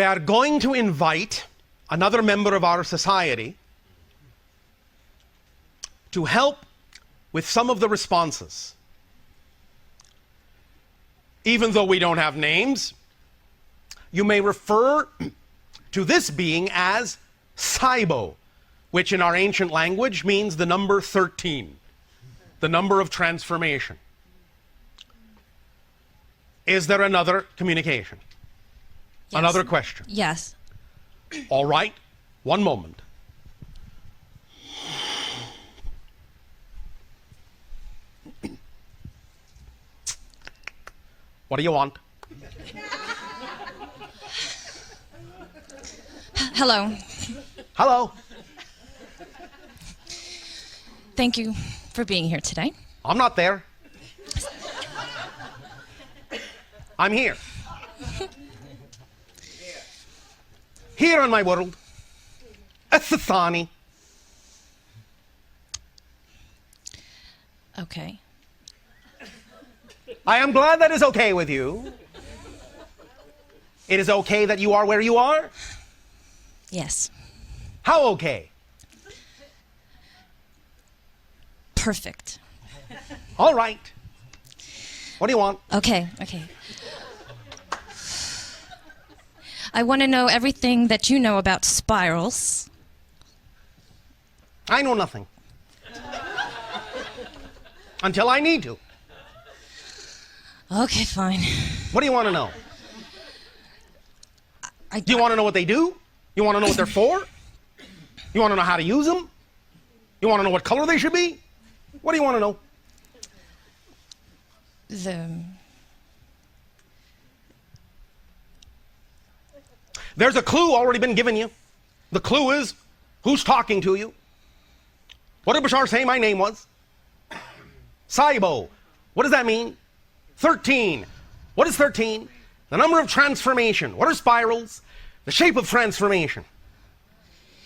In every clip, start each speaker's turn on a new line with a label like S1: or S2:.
S1: We are going to invite another member of our society to help with some of the responses. Even though we don't have names, you may refer to this being as Saibo, which in our ancient language means the number 13, the number of transformation. Is there another communication?
S2: Yes.
S1: Another question?
S2: Yes.
S1: All right, one moment. What do you want?
S2: Hello.
S1: Hello.
S2: Thank you for being here today.
S1: I'm not there. I'm here. Here on my world. Asasani.
S2: Okay.
S1: I am glad that is okay with you. It is okay that you are where you are?
S2: Yes.
S1: How okay?
S2: Perfect.
S1: All right. What do you want?
S2: Okay. I want to know everything that you know about spirals.
S1: I know nothing. Until I need to.
S2: Okay, fine.
S1: What do you want to know? Do you want to know what they do? You want to know what they're for? You want to know how to use them? You want to know what color they should be? What do you want to know? There's a clue already been given you. The clue is who's talking to you. What did Bashar say my name was? Saibo. What does that mean? 13. What is 13? The number of transformation. What are spirals? The shape of transformation.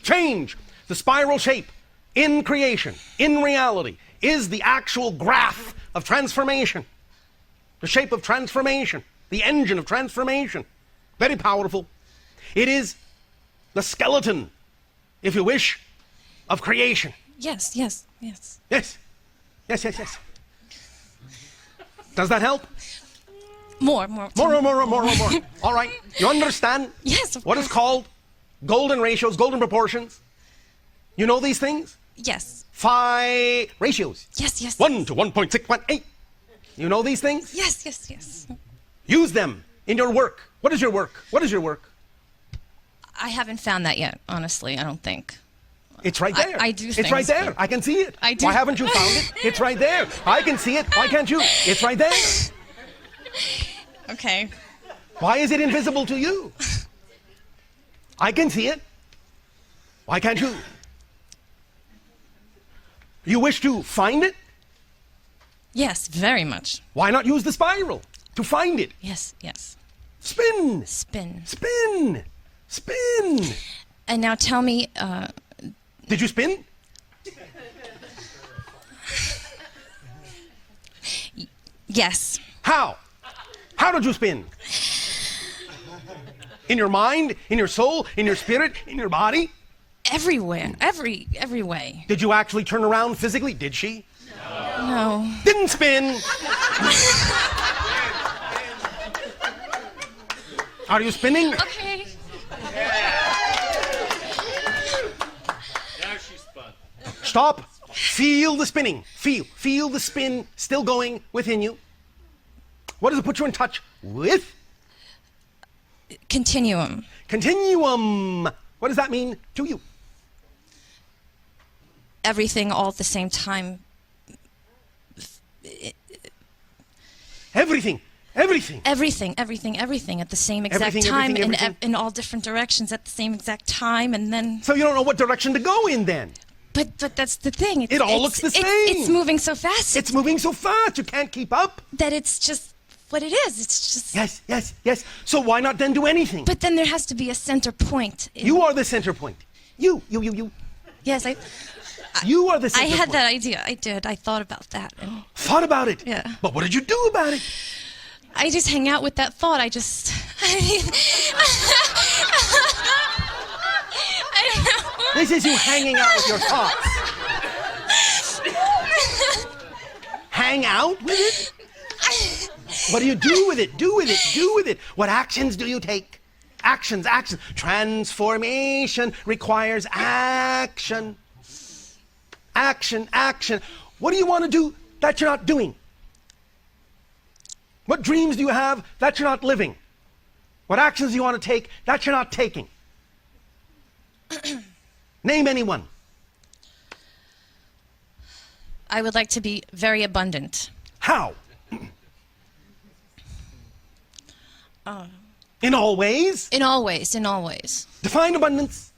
S1: Change. The spiral shape in creation, in reality, is the actual graph of transformation. The shape of transformation. The engine of transformation. Very powerful. It is the skeleton, if you wish, of creation.
S2: Yes.
S1: Yes. Does that help?
S2: More.
S1: All right. You understand?
S2: Yes, of
S1: what is called golden ratios, golden proportions? You know these things?
S2: Yes.
S1: Phi ratios.
S2: Yes.
S1: 1 to 1.618. You know these things?
S2: Yes.
S1: Use them in your work. What is your work?
S2: I haven't found that yet, honestly, I don't think.
S1: It's right there.
S2: I do
S1: It's
S2: things,
S1: right there.
S2: but
S1: I can see it.
S2: I do.
S1: Why haven't you found it? It's right there. I can see it. Why can't you? It's right there.
S2: Okay.
S1: Why is it invisible to you? I can see it. Why can't you? You wish to find it?
S2: Yes, very much.
S1: Why not use the spiral to find it?
S2: Yes.
S1: Spin.
S2: And now tell me,
S1: Did you spin?
S2: yes.
S1: How? How did you spin? In your mind, in your soul, in your spirit, in your body?
S2: Everywhere. Every way.
S1: Did you actually turn around physically? Did she?
S2: No.
S1: Didn't spin. Are you spinning?
S2: Okay.
S3: Now she's spun.
S1: Stop. Feel the spinning. Feel the spin still going within you. What does it put you in touch with?
S2: Continuum.
S1: Continuum. What does that mean to you?
S2: Everything all at the same time.
S1: Everything
S2: Everything at the same exact
S1: Everything,
S2: time,
S1: everything.
S2: in all different directions at the same exact time, and then.
S1: So you don't know what direction to go in then.
S2: But that's the thing.
S1: It all looks the same.
S2: It's moving so fast.
S1: It's moving so fast you can't keep up.
S2: That it's just what it is. It's just.
S1: Yes. So why not then do anything?
S2: But then there has to be a center point.
S1: You are the center point. You.
S2: Yes,
S1: You are the center
S2: I had
S1: point.
S2: that idea. I did. I thought about that.
S1: Thought about it?
S2: Yeah.
S1: But what did you do about it?
S2: I just hang out with that thought. I just, I mean, I don't know.
S1: This is you hanging out with your thoughts. Hang out with it? What do you do with it? Do with it. Do with it. What actions do you take? Actions, actions. Transformation requires action. Action, action. What do you want to do that you're not doing? What dreams do you have that you're not living? What actions do you want to take that you're not taking? Name anyone.
S2: I would like to be very abundant.
S1: How? In all ways?
S2: In all ways, in all ways.
S1: Define abundance.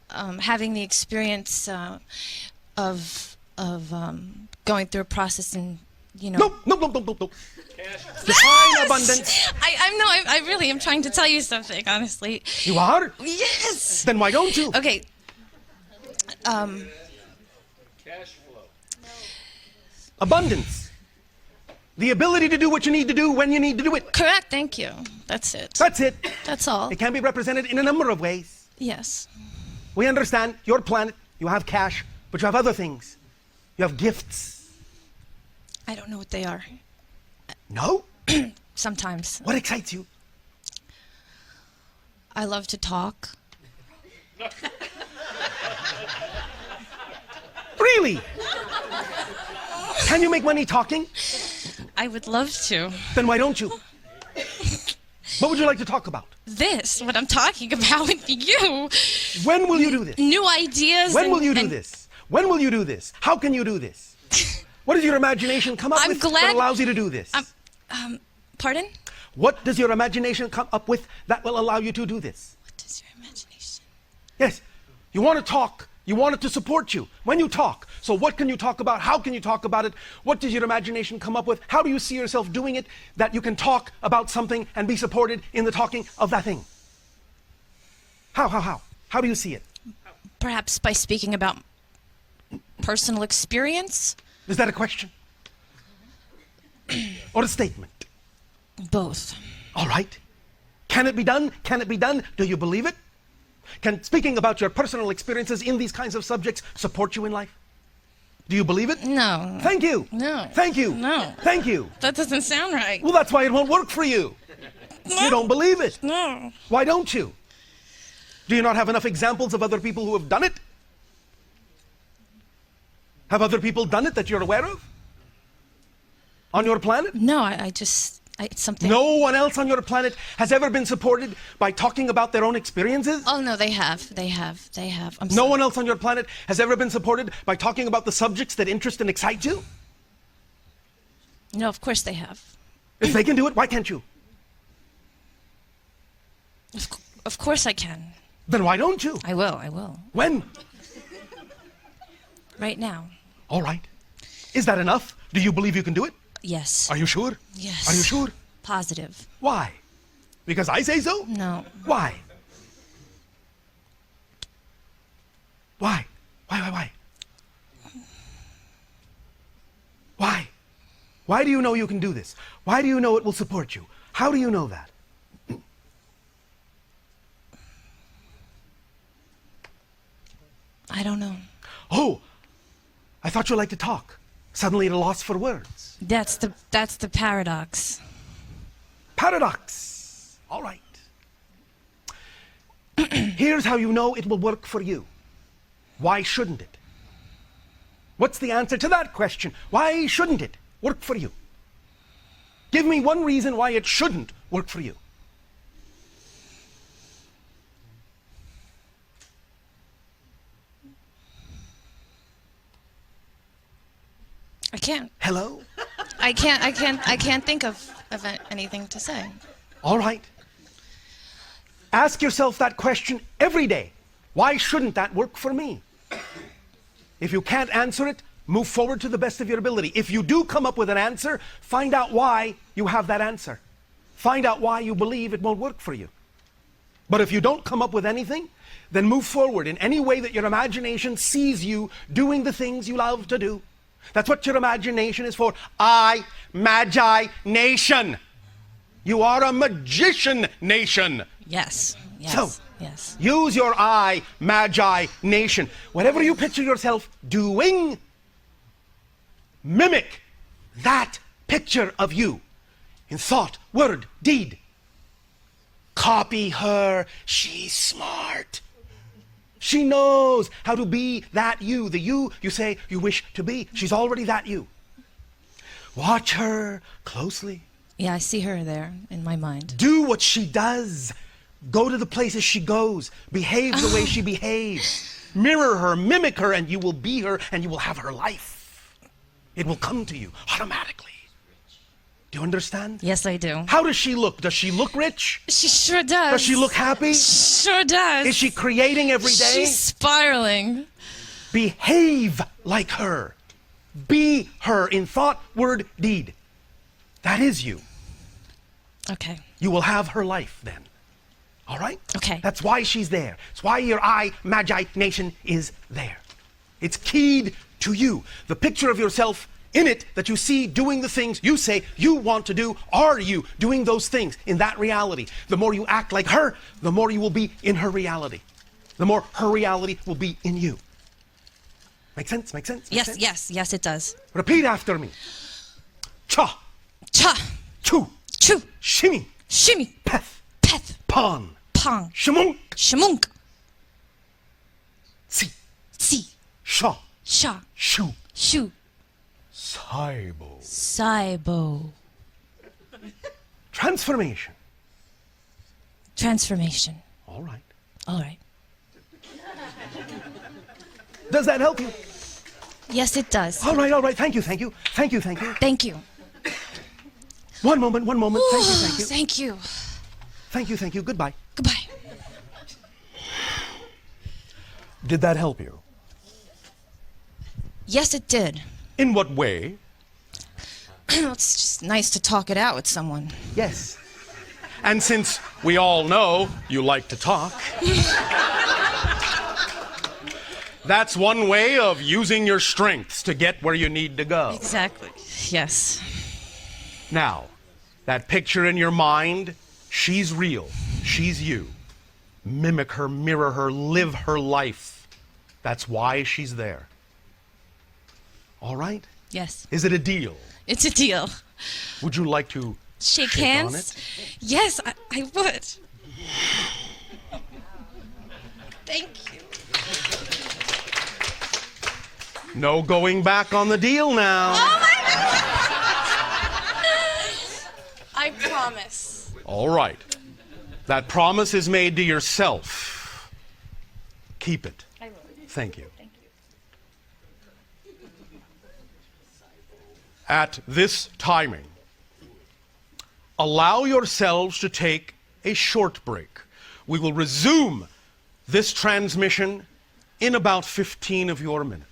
S2: Having the experience of going through a process and, you know.
S1: Nope. Define abundance.
S2: I really am trying to tell you something, honestly.
S1: You are?
S2: Yes.
S1: Then why don't you?
S2: Okay.
S3: Cash flow.
S1: Abundance. The ability to do what you need to do when you need to do it.
S2: Correct, thank you. That's it.
S1: That's it.
S2: That's all.
S1: It can be represented in a number of ways.
S2: Yes.
S1: We understand your planet, you have cash, but you have other things. You have gifts.
S2: I don't know what they are.
S1: No?
S2: Sometimes.
S1: What excites you?
S2: I love to talk.
S1: Really? Can you make money talking?
S2: I would love to.
S1: Then why don't you? What would you like to talk about?
S2: This, what I'm talking about with you.
S1: When will you do this?
S2: New ideas.
S1: When will you do this? When will you do this? How can you do this? What does your imagination come up
S2: I'm
S1: with
S2: glad-
S1: that allows you to do this?
S2: Pardon?
S1: What does your imagination come up with that will allow you to do this?
S2: What is your imagination?
S1: Yes, you want to talk. You want it to support you when you talk. So what can you talk about? How can you talk about it? What does your imagination come up with? How do you see yourself doing it that you can talk about something and be supported in the talking of that thing? How? How do you see it?
S2: Perhaps by speaking about personal experience?
S1: Is that a question? Or a statement?
S2: Both.
S1: All right. Can it be done? Can it be done? Do you believe it? Can speaking about your personal experiences in these kinds of subjects support you in life? Do you believe it?
S2: No.
S1: Thank you.
S2: No.
S1: Thank you.
S2: No.
S1: Thank you.
S2: That doesn't sound right.
S1: Well, that's why it won't work for you. You don't believe it.
S2: No.
S1: Why don't you? Do you not have enough examples of other people who have done it? Have other people done it that you're aware of? On your planet?
S2: No, it's something.
S1: No one else on your planet has ever been supported by talking about their own experiences?
S2: Oh, no, they have. I'm
S1: No one else on your planet has ever been supported by talking about the subjects that interest and excite you?
S2: No, of course they have.
S1: If they can do it, why can't you?
S2: Of course I can.
S1: Then why don't you?
S2: I will.
S1: When?
S2: Right now.
S1: All right. Is that enough? Do you believe you can do it?
S2: Yes.
S1: Are you sure?
S2: Yes.
S1: Are you sure?
S2: Positive.
S1: Why? Because I say so?
S2: No.
S1: Why? Why? Why? Why? Why do you know you can do this? Why do you know it will support you? How do you know that?
S2: I don't know.
S1: Oh, I thought you liked to talk. Suddenly at a loss for words.
S2: That's the paradox.
S1: Paradox. All right. Here's how you know it will work for you. Why shouldn't it? What's the answer to that question? Why shouldn't it work for you? Give me one reason why it shouldn't work for you.
S2: I can't.
S1: Hello?
S2: I can't think of anything to say.
S1: All right. Ask yourself that question every day. Why shouldn't that work for me? If you can't answer it, move forward to the best of your ability. If you do come up with an answer, find out why you have that answer. Find out why you believe it won't work for you. But if you don't come up with anything, then move forward in any way that your imagination sees you doing the things you love to do. That's what your imagination is for. Magi-nation. You are a magician nation.
S2: Yes. Yes.
S1: So,
S2: yes.
S1: use your eye, magi nation. Whatever you picture yourself doing, mimic that picture of you in thought, word, deed. Copy her. She's smart. She knows how to be that you, the you say you wish to be. She's already that you. Watch her closely.
S2: Yeah, I see her there in my mind.
S1: Do what she does. Go to the places she goes. Behave the way she behaves. Mirror her, mimic her, and you will be her, and you will have her life. It will come to you automatically. Do you understand?
S2: Yes, I do.
S1: How does she look? Does she look rich?
S2: She sure does.
S1: Does she look happy?
S2: Sure does.
S1: Is she creating every day?
S2: She's spiraling.
S1: Behave like her. Be her in thought, word, deed. That is you.
S2: Okay.
S1: You will have her life then. All right?
S2: Okay.
S1: That's why she's there. It's why your eye, magi nation is there. It's keyed to you. The picture of yourself in it that you see doing the things you say you want to do, are you doing those things in that reality? The more you act like her, the more you will be in her reality. The more her reality will be in you. Make sense? Make sense? Make
S2: Yes,
S1: sense?
S2: yes, it does.
S1: Repeat after me. Cha,
S2: Cha,
S1: chu,
S2: chu,
S1: shimmy,
S2: shimmy,
S1: peth,
S2: peth,
S1: pon,
S2: pong,
S1: shamunk,
S2: shamunk,
S1: si,
S2: si,
S1: sha,
S2: sha,
S1: shu,
S2: shu,
S1: saibo.
S2: saibo.
S1: Transformation.
S2: Transformation.
S1: All right.
S2: All right.
S1: Does that help you?
S2: Yes, it does.
S1: All right, all right. Thank you, thank you. Thank you, thank you.
S2: Thank you.
S1: One moment, one moment. Thank you, thank you.
S2: Thank you.
S1: Thank you, thank you. Goodbye.
S2: Goodbye.
S1: Did that help you?
S2: Yes, it did.
S1: In what way?
S2: It's just nice to talk it out with someone.
S1: Yes. And since we all know you like to talk, that's one way of using your strengths to get where you need to go.
S2: Exactly. Yes.
S1: Now, that picture in your mind, she's real. She's you. Mimic her, mirror her, live her life. That's why she's there. All right?
S2: Yes.
S1: Is it a deal?
S2: It's a deal.
S1: Would you like to
S2: Shake
S1: on
S2: hands?
S1: it?
S2: Yes, I would. Thank you.
S1: No going back on the deal now.
S2: Oh my God! I promise.
S1: All right. That promise is made to yourself. Keep it.
S2: I will.
S1: Thank you.
S2: Thank you.
S1: At this timing, allow yourselves to take a short break. We will resume this transmission in about 15 of your minutes.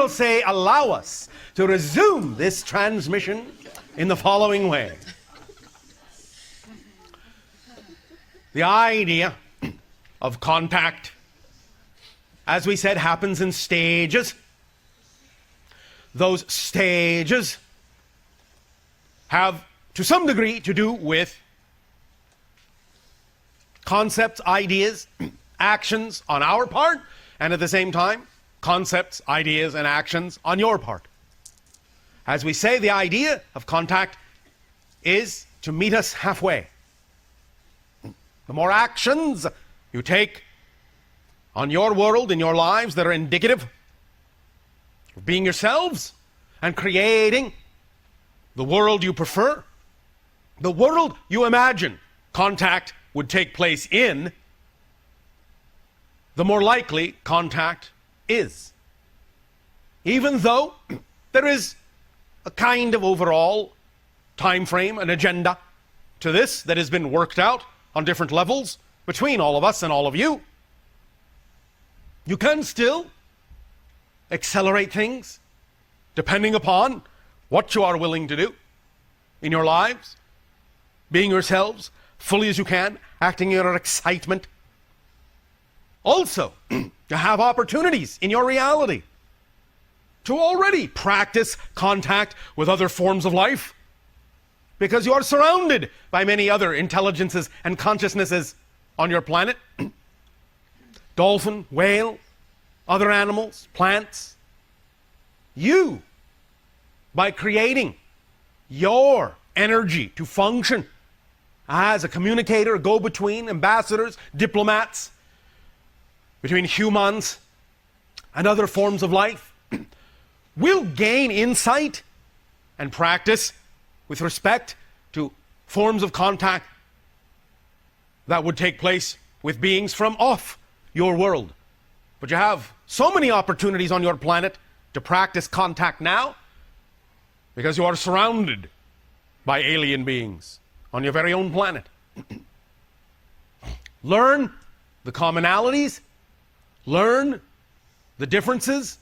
S1: I'll say allow us to resume this transmission in the following way. The idea of contact, as we said, happens in stages. Those stages have, to some degree, to do with concepts, ideas, actions on our part, and at the same time, concepts, ideas, and actions on your part. As we say, the idea of contact is to meet us halfway. The more actions you take on your world, in your lives, that are indicative of being yourselves and creating the world you prefer, the world you imagine contact would take place in, the more likely contact is. Even though there is a kind of overall time frame, an agenda to this that has been worked out on different levels between all of us and all of you, you can still accelerate things depending upon what you are willing to do in your lives, being yourselves fully as you can, acting in your excitement. Also, you have opportunities in your reality to already practice contact with other forms of life, because you are surrounded by many other intelligences and consciousnesses on your planet. Dolphin, whale, other animals, plants. You, by creating your energy to function as a communicator, a go-between, ambassadors, diplomats between humans and other forms of life, will gain insight and practice with respect to forms of contact that would take place with beings from off your world. But you have so many opportunities on your planet to practice contact now, because you are surrounded by alien beings on your very own planet. Learn the commonalities, learn the differences,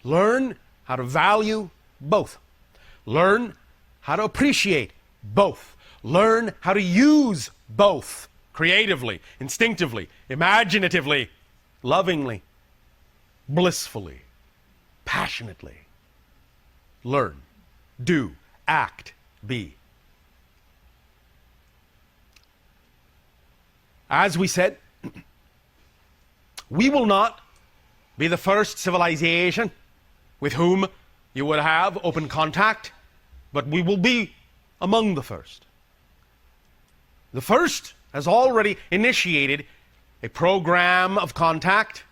S1: learn how to value both. Learn how to appreciate both. Learn how to use both creatively, instinctively, imaginatively, lovingly, blissfully, passionately. Learn, do, act, be. As we said, we will not be the first civilization with whom you would have open contact, but we will be among the first. The first has already initiated a program of contact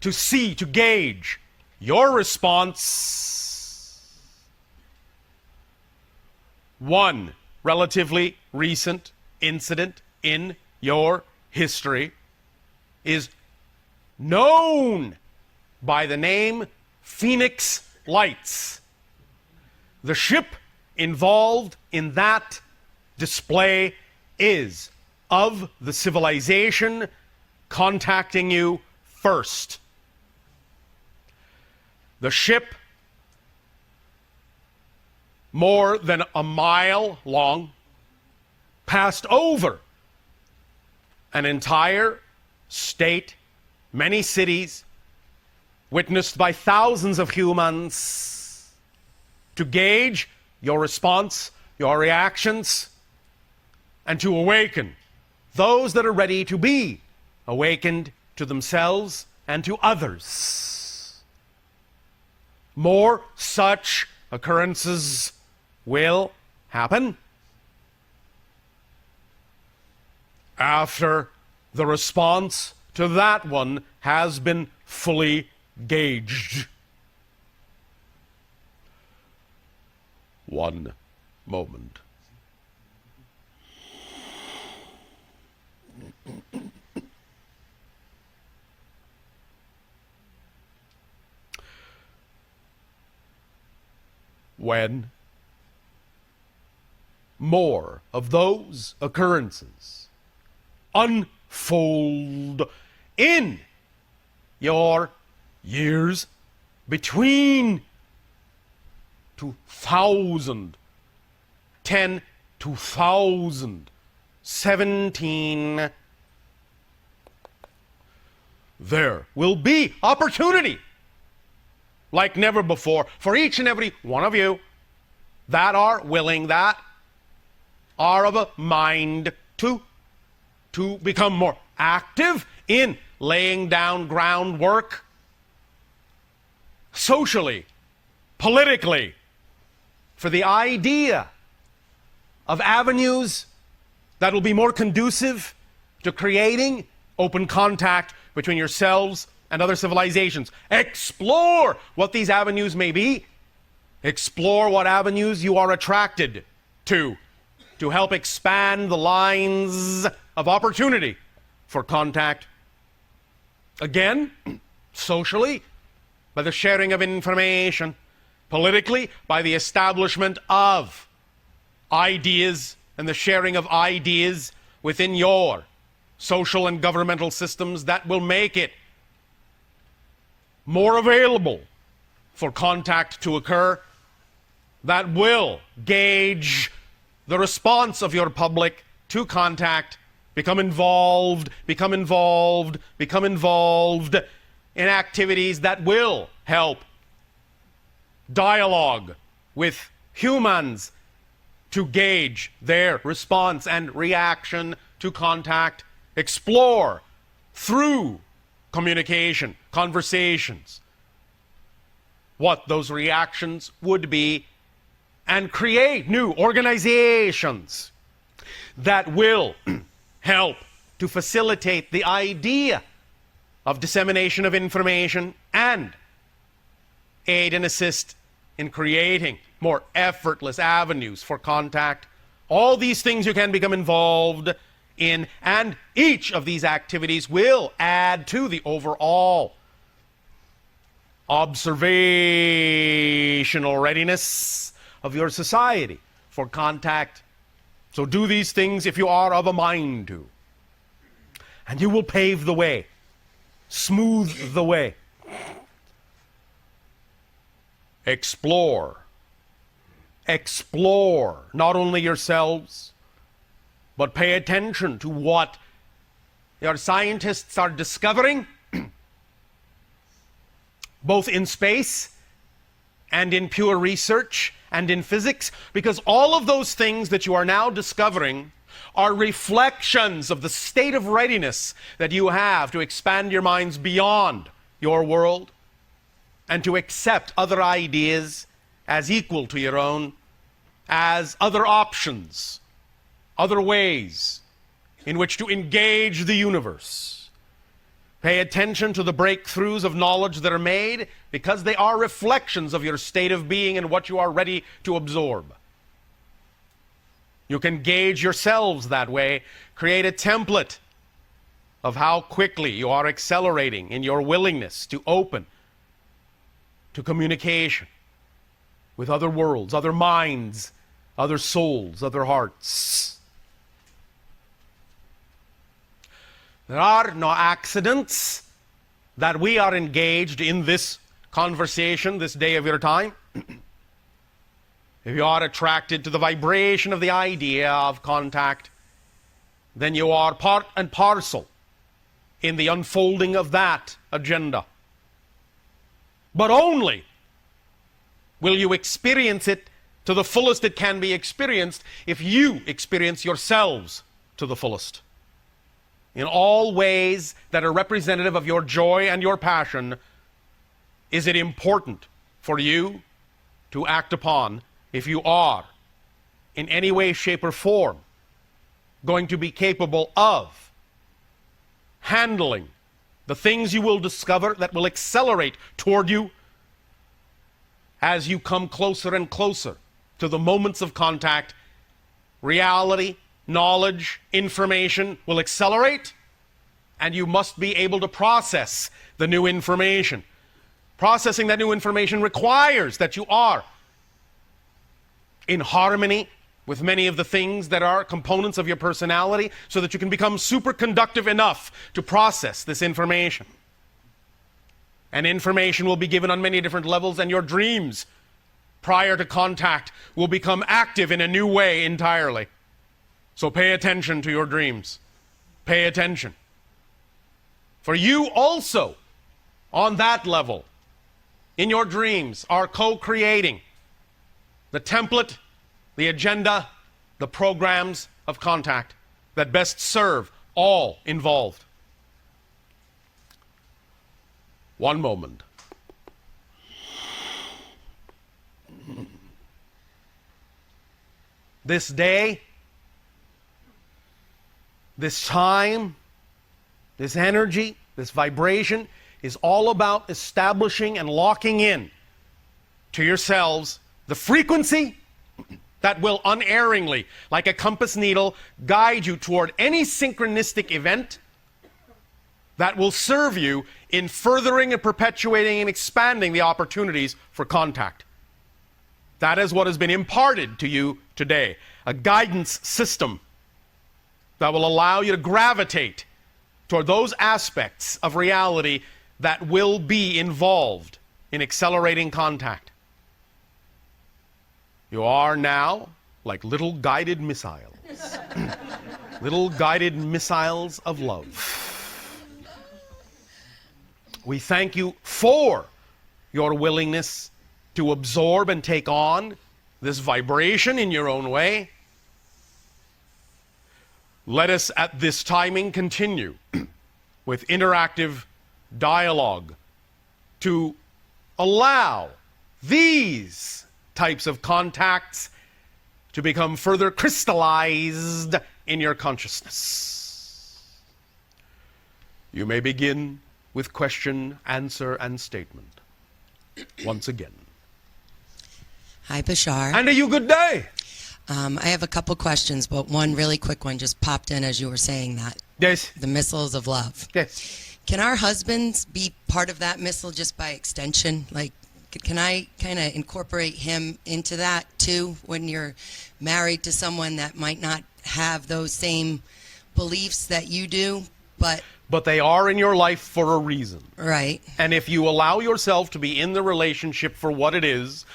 S1: to see, to gauge your response. One relatively recent incident in your history is known by the name Phoenix Lights. The ship involved in that display is of the civilization contacting you first. The ship, more than a mile long, passed over an entire state, many cities, witnessed by thousands of humans, to gauge your response, your reactions, and to awaken those that are ready to be awakened to themselves and to others. More such occurrences will happen after the response to that one has been fully gauged. One moment. When more of those occurrences unfold in your years between 2010 2017, there will be opportunity like never before for each and every one of you that are willing, that are of a mind to become more active in laying down groundwork socially, politically, for the idea of avenues that will be more conducive to creating open contact between yourselves and other civilizations. Explore what these avenues may be. Explore what avenues you are attracted to. to help expand the lines of opportunity for contact. Again, socially, by the sharing of information. Politically, by the establishment of ideas and the sharing of ideas within your social and governmental systems that will make it more available for contact to occur, that will gauge the response of your public to contact, become involved in activities that will help dialogue with humans to gauge their response and reaction to contact, explore through communication, conversations, what those reactions would be, and create new organizations that will help to facilitate the idea of dissemination of information and aid and assist in creating more effortless avenues for contact. All these things you can become involved in, and each of these activities will add to the overall observational readiness of your society for contact. So do these things if you are of a mind to, and you will pave the way, smooth the way. Explore not only yourselves, but pay attention to what your scientists are discovering, both in space and in pure research and in physics, because all of those things that you are now discovering are reflections of the state of readiness that you have to expand your minds beyond your world and to accept other ideas as equal to your own, as other options, other ways in which to engage the universe. Pay attention to the breakthroughs of knowledge that are made, because they are reflections of your state of being and what you are ready to absorb. You can gauge yourselves that way, create a template of how quickly you are accelerating in your willingness to open to communication with other worlds, other minds, other souls, other hearts. There are no accidents that we are engaged in this conversation this day of your time. If you are attracted to the vibration of the idea of contact, then you are part and parcel in the unfolding of that agenda. But only will you experience it to the fullest it can be experienced if you experience yourselves to the fullest. In all ways that are representative of your joy and your passion, is it important for you to act upon if you are, in any way, shape, or form, going to be capable of handling the things you will discover that will accelerate toward you as you come closer and closer to the moments of contact. Reality, knowledge, information will accelerate, and you must be able to process the new information. Processing that new information requires that you are in harmony with many of the things that are components of your personality, so that you can become superconductive enough to process this information. And information will be given on many different levels, and your dreams prior to contact will become active in a new way entirely. So pay attention to your dreams. Pay attention. For you also, on that level, in your dreams, are co-creating the template, the agenda, the programs of contact that best serve all involved. One moment. This day, this time, this energy, this vibration is all about establishing and locking in to yourselves the frequency that will unerringly, like a compass needle, guide you toward any synchronistic event that will serve you in furthering and perpetuating and expanding the opportunities for contact. That is what has been imparted to you today, a guidance system that will allow you to gravitate toward those aspects of reality that will be involved in accelerating contact. You are now like little guided missiles. Little guided missiles of love. We thank you for your willingness to absorb and take on this vibration in your own way. Let us at this timing continue with interactive dialogue to allow these types of contacts to become further crystallized in your consciousness. You may begin with question, answer, and statement. Once again.
S4: Hi, Bashar.
S1: And a good day.
S4: I have a couple questions, but one really quick one just popped in as you were saying that.
S1: Yes.
S4: The missiles of love.
S1: Yes.
S4: Can our husbands be part of that missile just by extension? Like, can I kind of incorporate him into that too when you're married to someone that might not have those same beliefs that you do, but
S1: they are in your life for a reason.
S4: Right.
S1: And if you allow yourself to be in the relationship for what it is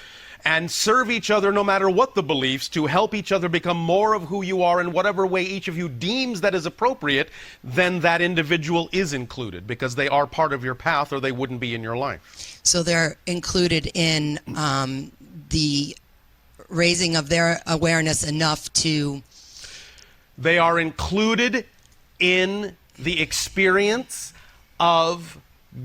S1: and serve each other no matter what the beliefs, to help each other become more of who you are in whatever way each of you deems that is appropriate, then that individual is included because they are part of your path or they wouldn't be in your life.
S4: So they're included in the raising of their awareness enough to...
S1: They are included in the experience of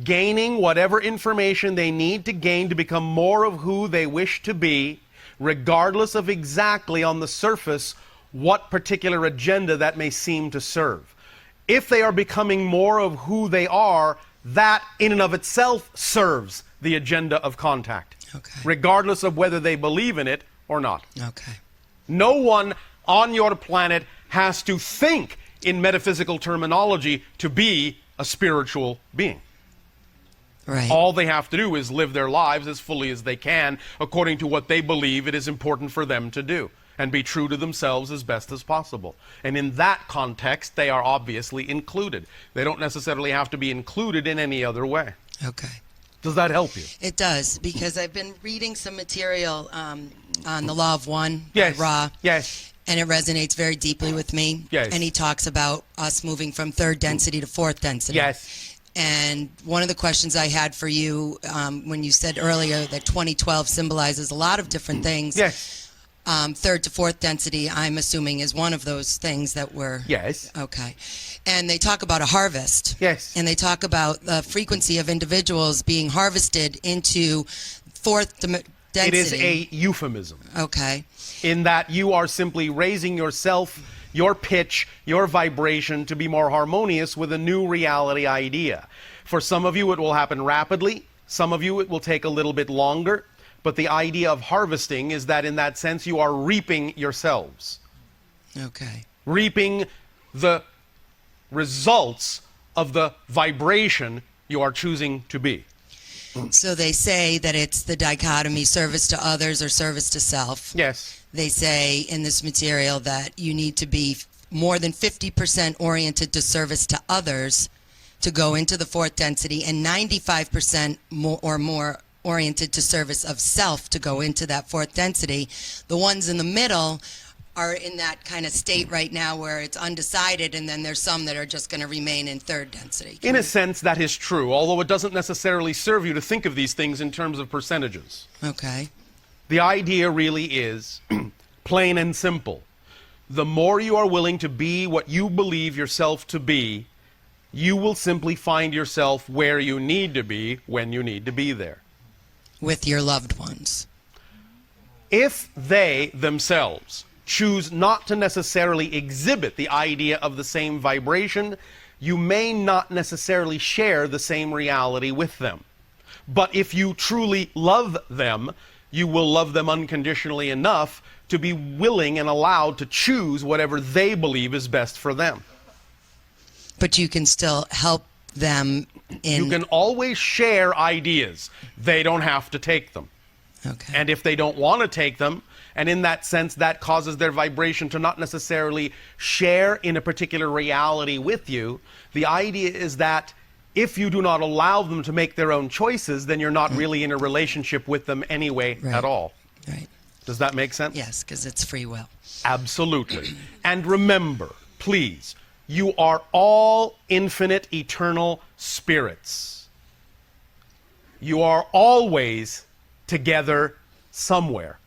S1: gaining whatever information they need to gain to become more of who they wish to be, regardless of exactly on the surface what particular agenda that may seem to serve. If they are becoming more of who they are, that in and of itself serves the agenda of contact,
S4: Okay.
S1: regardless of whether they believe in it or not.
S4: Okay.
S1: No one on your planet has to think in metaphysical terminology to be a spiritual being.
S4: Right.
S1: All they have to do is live their lives as fully as they can according to what they believe it is important for them to do and be true to themselves as best as possible. And in that context, they are obviously included. They don't necessarily have to be included in any other way.
S4: Okay.
S1: Does that help you?
S4: It does, because I've been reading some material on the Law of One
S1: Yes.
S4: by Ra,
S1: Yes.
S4: and it resonates very deeply with me.
S1: Yes.
S4: And he talks about us moving from third density to fourth density.
S1: Yes.
S4: And one of the questions I had for you when you said earlier that 2012 symbolizes a lot of different things.
S1: Yes.
S4: Third to fourth density, I'm assuming, is one of those things that we're...
S1: Yes.
S4: Okay. And they talk about a harvest.
S1: Yes.
S4: And they talk about the frequency of individuals being harvested into fourth density.
S1: It is a euphemism.
S4: Okay.
S1: In that you are simply raising yourself, your pitch, your vibration to be more harmonious with a new reality idea. For some of you, it will happen rapidly. Some of you, it will take a little bit longer. But the idea of harvesting is that in that sense, you are reaping yourselves.
S4: Okay.
S1: Reaping the results of the vibration you are choosing to be.
S4: So they say that it's the dichotomy service to others or service to self.
S1: Yes.
S4: They say in this material that you need to be more than 50% oriented to service to others to go into the fourth density, and 95% or more oriented to service of self to go into that fourth density. The ones in the middle are in that kind of state right now where it's undecided, and then there's some that are just going to remain in third density.
S1: In a sense, that is true, although it doesn't necessarily serve you to think of these things in terms of percentages.
S4: Okay.
S1: The idea really is plain and simple. The more you are willing to be what you believe yourself to be, you will simply find yourself where you need to be when you need to be there.
S4: With your loved ones.
S1: If they themselves choose not to necessarily exhibit the idea of the same vibration, you may not necessarily share the same reality with them. But if you truly love them, you will love them unconditionally enough to be willing and allowed to choose whatever they believe is best for them.
S4: But you can still help them in...
S1: You can always share ideas. They don't have to take them.
S4: Okay.
S1: And if they don't want to take them, and in that sense that causes their vibration to not necessarily share in a particular reality with you, the idea is that if you do not allow them to make their own choices, then you're not really in a relationship with them anyway at all.
S4: Right.
S1: Does that make sense?
S4: Yes, because it's free will.
S1: Absolutely. And remember, please, you are all infinite, eternal spirits. You are always together somewhere.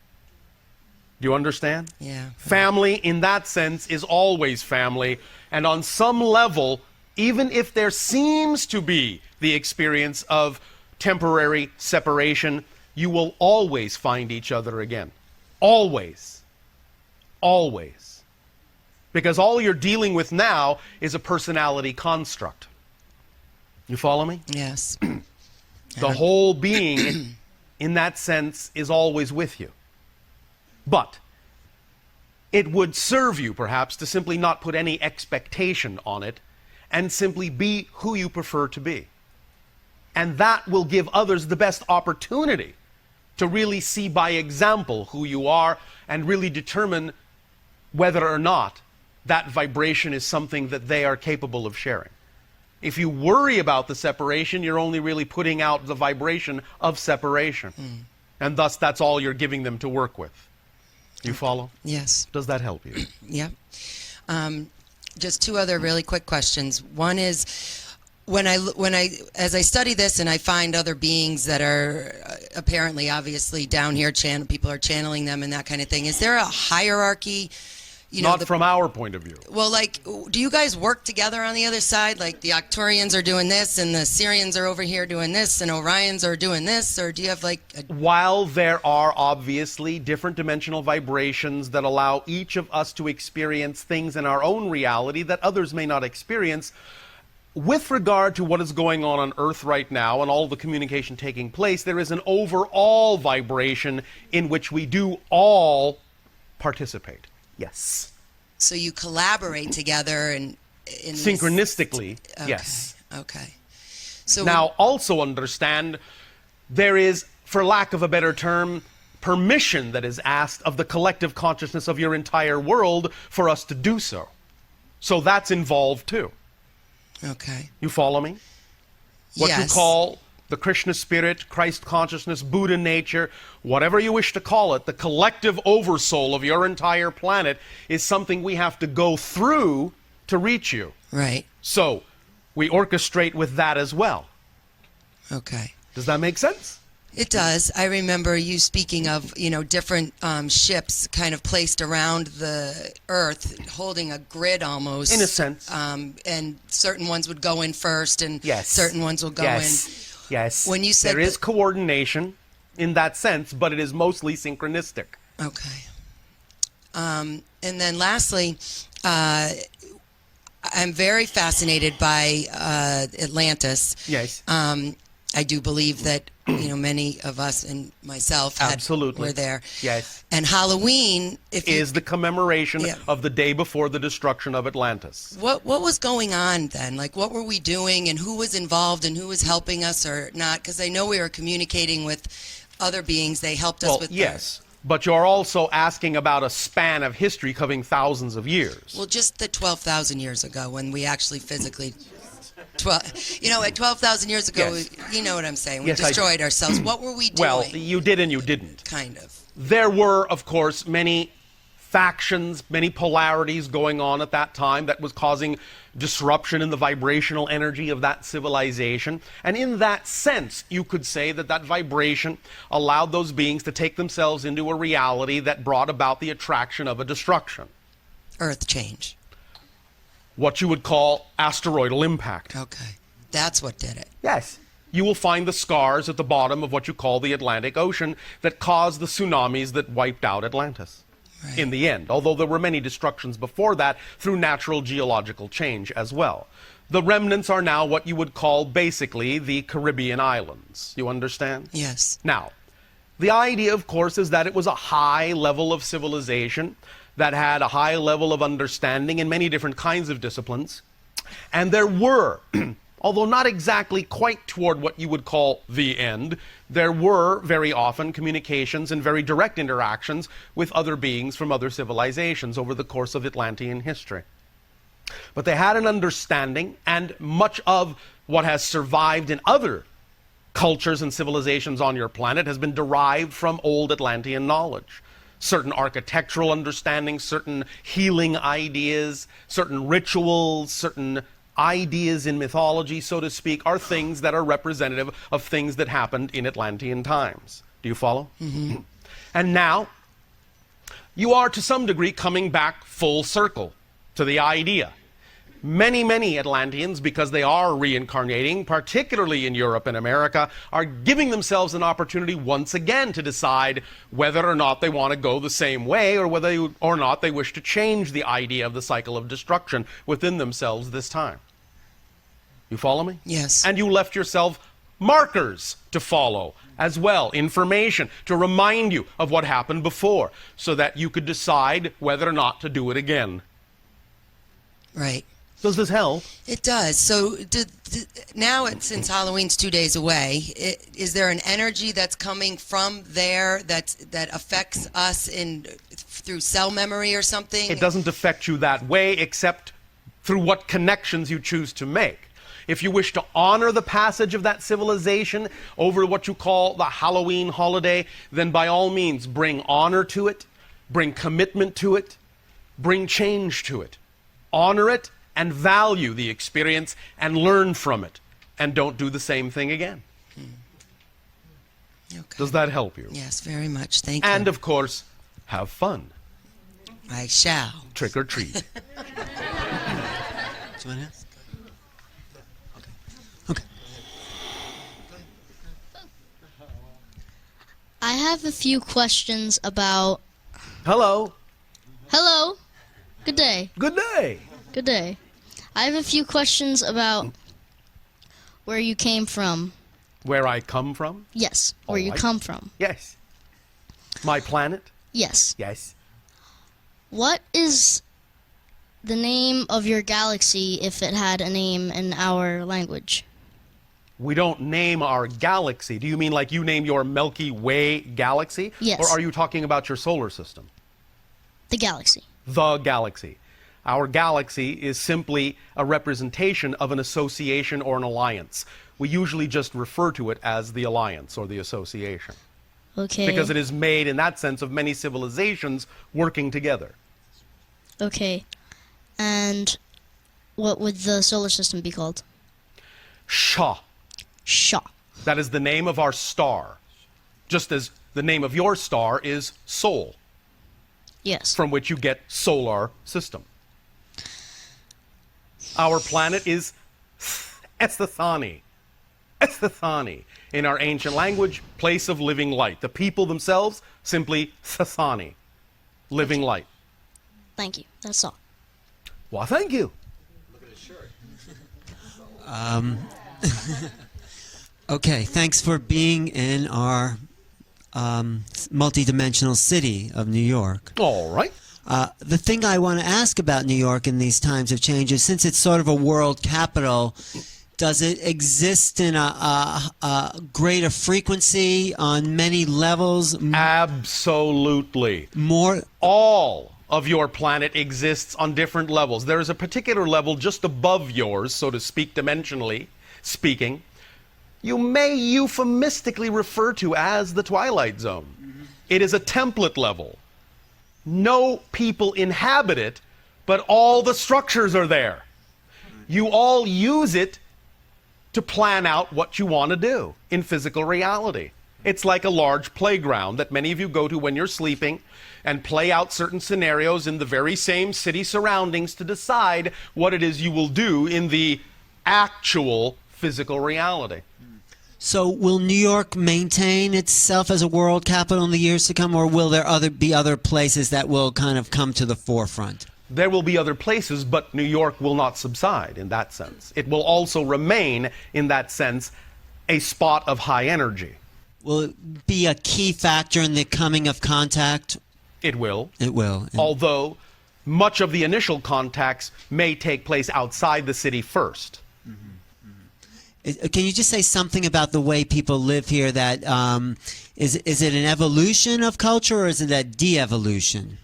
S1: Do you understand?
S4: Yeah.
S1: Family, in that sense, is always family. And on some level, even if there seems to be the experience of temporary separation, you will always find each other again. Always. Always. Because all you're dealing with now is a personality construct. You follow me?
S4: Yes.
S1: The whole being, in that sense, is always with you. But it would serve you, perhaps, to simply not put any expectation on it and simply be who you prefer to be. And that will give others the best opportunity to really see by example who you are and really determine whether or not that vibration is something that they are capable of sharing. If you worry about the separation, you're only really putting out the vibration of separation. And thus, that's all you're giving them to work with. You follow?
S4: Yes.
S1: Does that help you?
S4: Yeah. Just two other really quick questions. One is, as I study this and I find other beings that are apparently, obviously, down here, people are channeling them and that kind of thing. Is there a hierarchy? You know,
S1: Not from our point of view.
S4: Well, like, do you guys work together on the other side? Like, the Arcturians are doing this, and the Syrians are over here doing this, and Orions are doing this, or do you have, like...
S1: While there are obviously different dimensional vibrations that allow each of us to experience things in our own reality that others may not experience, with regard to what is going on Earth right now and all the communication taking place, there is an overall vibration in which we do all participate. Yes.
S4: So you collaborate together and...
S1: Synchronistically,
S4: Okay.
S1: yes.
S4: Okay. So
S1: Now, also understand, there is, for lack of a better term, permission that is asked of the collective consciousness of your entire world for us to do so. So that's involved too.
S4: Okay.
S1: You follow me? What you
S4: Yes.
S1: call the Krishna spirit, Christ consciousness, Buddha nature, whatever you wish to call it, the collective oversoul of your entire planet is something we have to go through to reach you.
S4: Right.
S1: So we orchestrate with that as well.
S4: Okay.
S1: Does that make sense?
S4: It does. I remember you speaking of, different ships kind of placed around the Earth, holding a grid almost.
S1: In a sense.
S4: And certain ones would go in first, and
S1: Yes.
S4: certain ones will go in.
S1: Yes.
S4: When you said
S1: there is coordination in that sense, but it is mostly synchronistic.
S4: Okay. And then lastly, I'm very fascinated by Atlantis.
S1: Yes.
S4: I do believe that many of us and myself
S1: Absolutely.
S4: were there.
S1: Yes.
S4: And Halloween
S1: Is the commemoration
S4: Yeah.
S1: of the day before the destruction of Atlantis.
S4: What was going on then? Like, what were we doing, and who was involved, and who was helping us or not? Because I know we were communicating with other beings. They helped us
S1: Well,
S4: with
S1: yes. But you're also asking about a span of history covering thousands of years.
S4: Well, just the 12,000 years ago when we actually physically... at 12,000 years ago,
S1: Yes.
S4: you know what I'm saying. We
S1: Yes, I do.
S4: destroyed ourselves. What were we doing?
S1: Well, you did and you didn't.
S4: Kind of.
S1: There were, of course, many factions, many polarities going on at that time that was causing disruption in the vibrational energy of that civilization. And in that sense, you could say that that vibration allowed those beings to take themselves into a reality that brought about the attraction of a destruction.
S4: Earth change.
S1: What you would call asteroidal impact.
S4: Okay. That's what did it.
S1: Yes. You will find the scars at the bottom of what you call the Atlantic Ocean that caused the tsunamis that wiped out Atlantis.
S4: Right.
S1: In the end, although there were many destructions before that through natural geological change as well. The remnants are now what you would call basically the Caribbean islands. You understand?
S4: Yes.
S1: Now, The idea, of course, is that it was a high level of civilization that had a high level of understanding in many different kinds of disciplines. And there were, although not exactly quite toward what you would call the end, there were very often communications and very direct interactions with other beings from other civilizations over the course of Atlantean history. But they had an understanding, and much of what has survived in other cultures and civilizations on your planet has been derived from old Atlantean knowledge. Certain architectural understandings, certain healing ideas, certain rituals, certain ideas in mythology, so to speak, are things that are representative of things that happened in Atlantean times. Do you follow? Mm-hmm. And now, you are to some degree coming back full circle to the idea. Many, many Atlanteans, because they are reincarnating, particularly in Europe and America, are giving themselves an opportunity once again to decide whether or not they want to go the same way, or whether or not they wish to change the idea of the cycle of destruction within themselves this time. You follow me?
S4: Yes.
S1: And you left yourself markers to follow as well, information to remind you of what happened before, so that you could decide whether or not to do it again.
S4: Right.
S1: Does this help?
S4: It does. So now, since Halloween's 2 days away, is there an energy that's coming from there that affects us through cell memory or something?
S1: It doesn't affect you that way, except through what connections you choose to make. If you wish to honor the passage of that civilization over what you call the Halloween holiday, then by all means bring honor to it, bring commitment to it, bring change to it. Honor it and value the experience and learn from it, and don't do the same thing again.
S4: Okay.
S1: Does that help you?
S4: Yes, very much. Thank you.
S1: And of course, have fun.
S4: I shall.
S1: Trick or treat.
S5: Okay.
S6: I have a few questions about...
S1: Hello.
S6: Hello. Good day.
S1: Good day.
S6: Good day. I have a few questions about where you came from.
S1: Where I come from?
S6: Yes, where you
S1: Alright.
S6: come from.
S1: Yes. My planet?
S6: Yes.
S1: Yes.
S6: What is the name of your galaxy if it had a name in our language?
S1: We don't name our galaxy. Do you mean like you name your Milky Way galaxy?
S6: Yes.
S1: Or are you talking about your solar system?
S6: The galaxy.
S1: The galaxy. Our galaxy is simply a representation of an association or an alliance. We usually just refer to it as the alliance or the association,
S6: Okay.
S1: because it is made in that sense of many civilizations working together.
S6: Okay. And what would the solar system be called?
S1: Sha.
S6: Sha.
S1: That is the name of our star, just as the name of your star is Sol,
S6: Yes.
S1: from which you get solar system. Our planet is Estethani. Estethani. In our ancient language, place of living light. The people themselves, simply Thethani, living light.
S6: Thank you. That's all.
S1: Well, thank you.
S3: Look at his shirt.
S5: Okay, thanks for being in our multidimensional city of New York.
S1: All right.
S5: The thing I want to ask about New York in these times of change is, since it's sort of a world capital, does it exist in a greater frequency on many levels?
S1: Absolutely.
S5: More?
S1: All of your planet exists on different levels. There is a particular level just above yours, so to speak, dimensionally speaking, you may euphemistically refer to as the Twilight Zone. Mm-hmm. It is a template level. No people inhabit it, but all the structures are there. You all use it to plan out what you want to do in physical reality. It's like a large playground that many of you go to when you're sleeping and play out certain scenarios in the very same city surroundings to decide what it is you will do in the actual physical reality.
S5: So will New York maintain itself as a world capital in the years to come, or will there be other places that will kind of come to the forefront?
S1: There will be other places, but New York will not subside in that sense. It will also remain, in that sense, a spot of high energy.
S5: Will it be a key factor in the coming of contact?
S1: It will.
S5: It will.
S1: Although much of the initial contacts may take place outside the city first.
S5: Can you just say something about the way people live here? That is it an evolution of culture, or is it a de-evolution?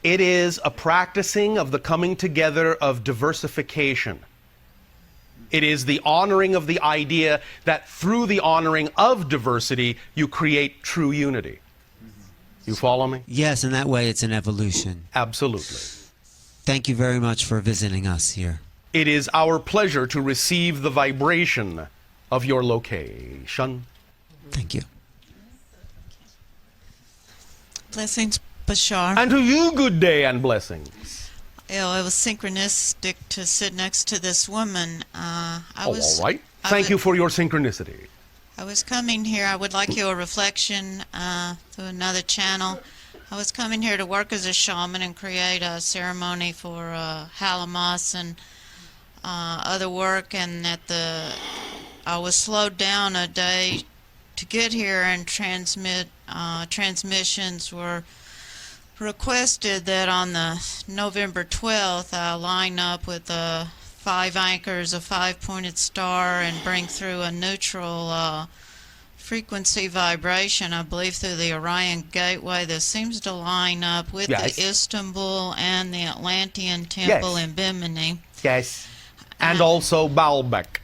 S1: It is a practicing of the coming together of diversification. It is the honoring of the idea that through the honoring of diversity, you create true unity. You follow me?
S5: Yes, in that way it's an evolution.
S1: Absolutely.
S5: Thank you very much for visiting us here.
S1: It is our pleasure to receive the vibration of your location.
S5: Thank you.
S7: Blessings, Bashar.
S1: And to you, good day and blessings.
S7: It was synchronistic to sit next to this woman.
S1: All right. Thank you for your synchronicity.
S7: I was coming here. I would like your reflection through another channel. I was coming here to work as a shaman and create a ceremony for Halamas and other work, and I was slowed down a day to get here, and transmissions were requested that on the November 12th I line up with 5 anchors, a 5-pointed star, and bring through a neutral frequency vibration, I believe through the Orion Gateway, that seems to line up with
S1: Yes.
S7: the Istanbul and the Atlantean Temple
S1: Yes.
S7: in Bimini.
S1: Yes. And also Baalbek.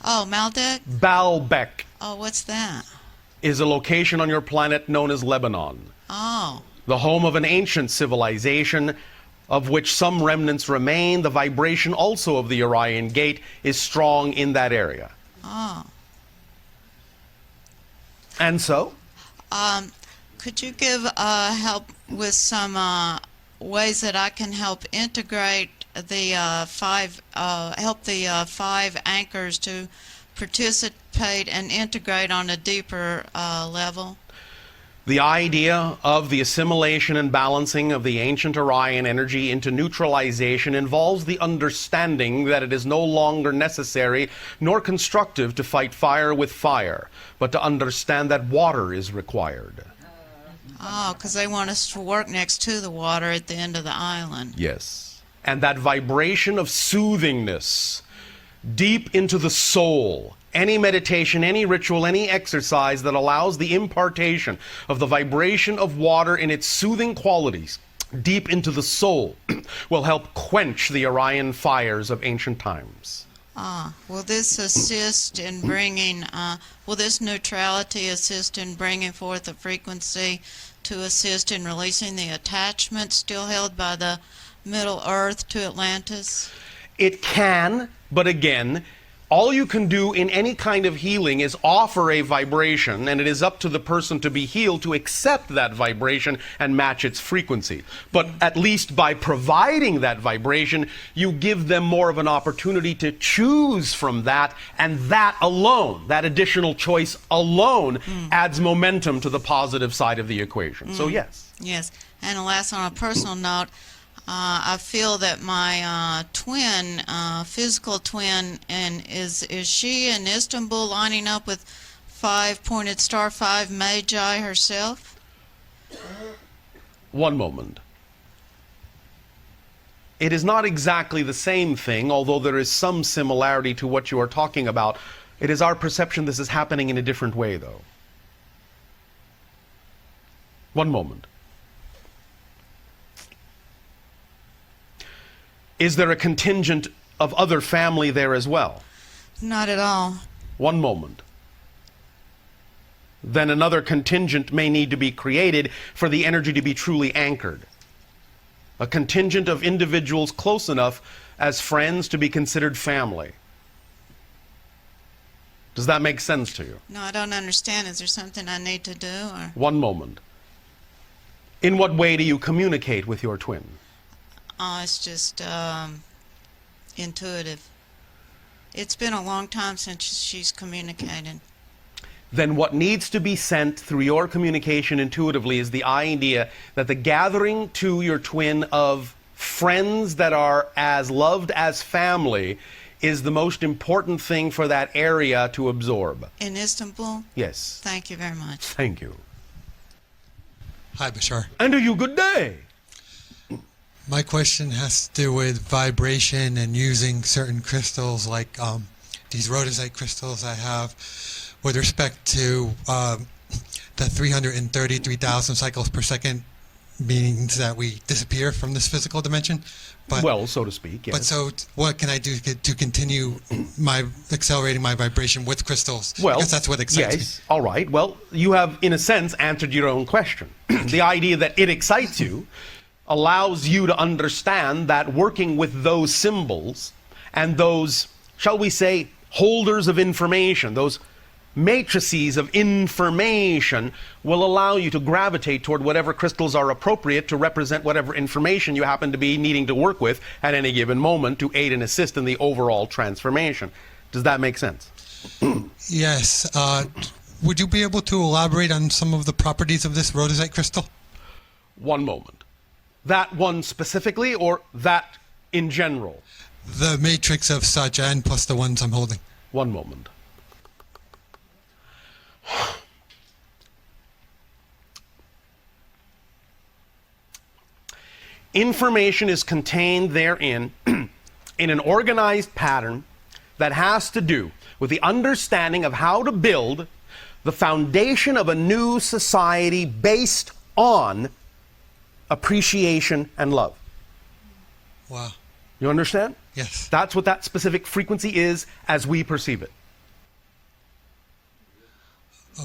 S7: Oh, Maldek?
S1: Baalbek
S7: Oh, what's that?
S1: is a location on your planet known as Lebanon,
S7: Oh,
S1: the home of an ancient civilization of which some remnants remain. The vibration also of the Orion Gate is strong in that area.
S7: oh.
S1: And so,
S7: Could you give help with some ways that I can help integrate the help the 5 anchors to participate and integrate on a deeper level?
S1: the idea of the assimilation and balancing of the ancient Orion energy into neutralization involves the understanding that it is no longer necessary nor constructive to fight fire with fire, but to understand that water is required.
S7: Oh, because they want us to work next to the water at the end of the island.
S1: Yes. And that vibration of soothingness deep into the soul. Any meditation, any ritual, any exercise that allows the impartation of the vibration of water in its soothing qualities deep into the soul will help quench the Orion fires of ancient times.
S7: Will this assist in bringing, will this neutrality assist in bringing forth a frequency to assist in releasing the attachment still held by the Middle Earth to Atlantis?
S1: It can, but again, all you can do in any kind of healing is offer a vibration, and it is up to the person to be healed to accept that vibration and match its frequency. But at least by providing that vibration, you give them more of an opportunity to choose from that, and that alone, that additional choice alone, adds momentum to the positive side of the equation. So yes.
S7: Yes. And last, on a personal note, I feel that my twin, physical twin, and is she in Istanbul lining up with 5-pointed star 5 Magi herself?
S1: One moment. It is not exactly the same thing, although there is some similarity to what you are talking about. It is our perception this is happening in a different way, though. One moment. Is there a contingent of other family there as well?
S7: Not at all.
S1: One moment. Then another contingent may need to be created for the energy to be truly anchored. A contingent of individuals close enough as friends to be considered family. Does that make sense to you?
S7: No, I don't understand. Is there something I need to do? Or?
S1: One moment. In what way do you communicate with your twin?
S7: Oh, it's just intuitive. It's been a long time since she's communicated.
S1: Then what needs to be sent through your communication intuitively is the idea that the gathering to your twin of friends that are as loved as family is the most important thing for that area to absorb?
S7: In Istanbul?
S1: Yes.
S7: Thank you very much.
S1: Thank you.
S8: Hi, Bashar.
S1: And are you good day?
S8: My question has to do with vibration and using certain crystals like these rhodosite crystals I have with respect to the 333,000 cycles per second means that we disappear from this physical dimension. But,
S1: Well, so to speak, yes.
S8: but so what can I do to continue my accelerating my vibration with crystals?
S1: Well,
S8: because that's what excites me.
S1: yes. All right. Well, you have, in a sense, answered your own question. The idea that it excites you allows you to understand that working with those symbols and those, shall we say, holders of information, those matrices of information, will allow you to gravitate toward whatever crystals are appropriate to represent whatever information you happen to be needing to work with at any given moment to aid and assist in the overall transformation. Does that make sense?
S8: Yes. Would you be able to elaborate on some of the properties of this rhodosite crystal?
S1: One moment. That one specifically, or that in general?
S8: The matrix of such and plus the ones I'm holding.
S1: One moment. Information is contained therein in an organized pattern that has to do with the understanding of how to build the foundation of a new society based on appreciation and love.
S8: Wow.
S1: You understand?
S8: Yes.
S1: That's what that specific frequency is as we perceive it.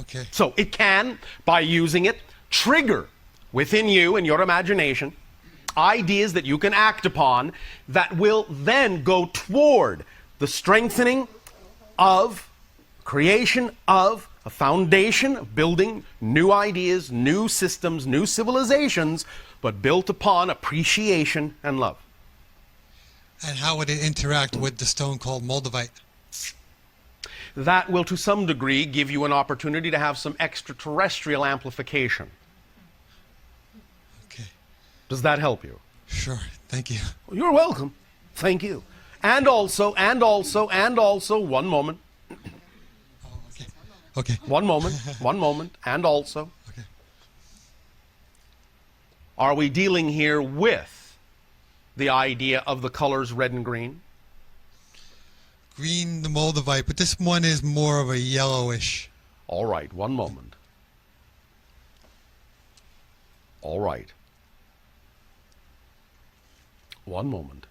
S8: Okay.
S1: So it can, by using it, trigger within you and your imagination ideas that you can act upon that will then go toward the strengthening of, creation of, a foundation of building new ideas, new systems, new civilizations, but built upon appreciation and love.
S8: And how would it interact with the stone called moldavite?
S1: That will, to some degree, give you an opportunity to have some extraterrestrial amplification.
S8: Okay.
S1: Does that help you?
S8: Sure. Thank you.
S1: You're welcome. Thank you. And also, one moment.
S8: Okay. Okay.
S1: One moment, and also.
S8: Okay.
S1: Are we dealing here with the idea of the colors red and green?
S8: Green, the moldavite, but this one is more of a yellowish.
S1: All right, one moment. All right. One moment.